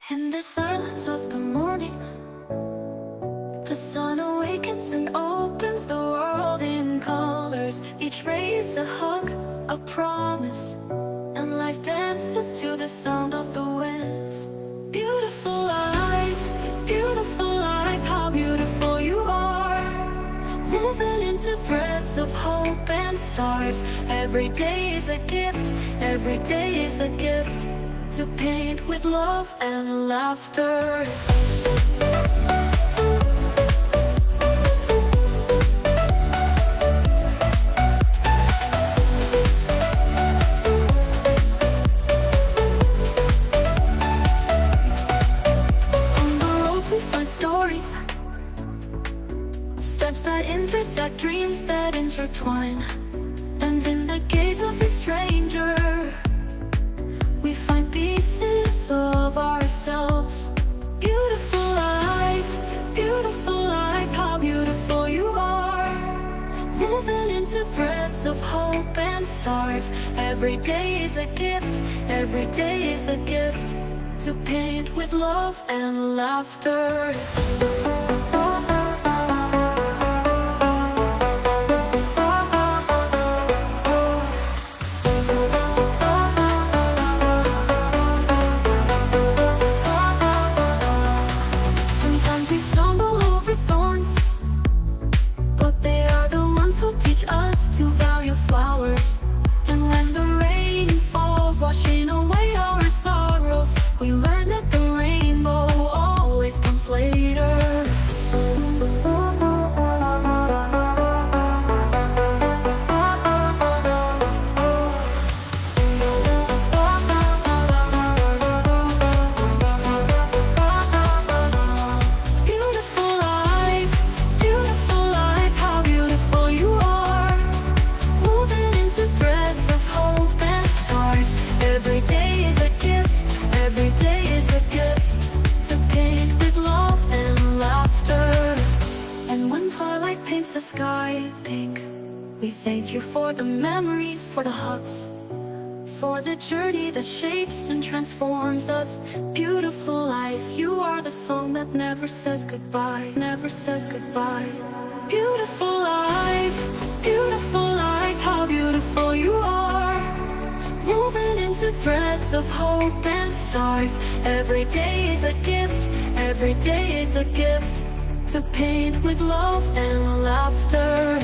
In the silence of the morning, the sun awakens and opens the world in colors. Each ray is a hug, a promise, and life dances to the sound of the winds. Beautiful life, how beautiful you are. Woven into threads of hope and stars. Every day is a gift, every day is a gift, to paint with love and laughter. On the roads we find stories, steps that intersect, dreams that intertwine. And in the gaze of the stranger, we find pieces of ourselves. Beautiful life, how beautiful you are. Woven into threads of hope and stars. Every day is a gift, every day is a gift, to paint with love and laughter. We stumble over thorns, but they are the ones who teach us to value flowers. And when the rain falls, washing away our sorrows, we learn that the rainbow always comes later. Paints the sky pink. We thank you for the memories, for the hugs, for the journey that shapes and transforms us. Beautiful life, you are the song that never says goodbye, never says goodbye. Beautiful life, how beautiful you are. Woven into threads of hope and stars. Every day is a gift, every day is a gift, to paint with love and laughter.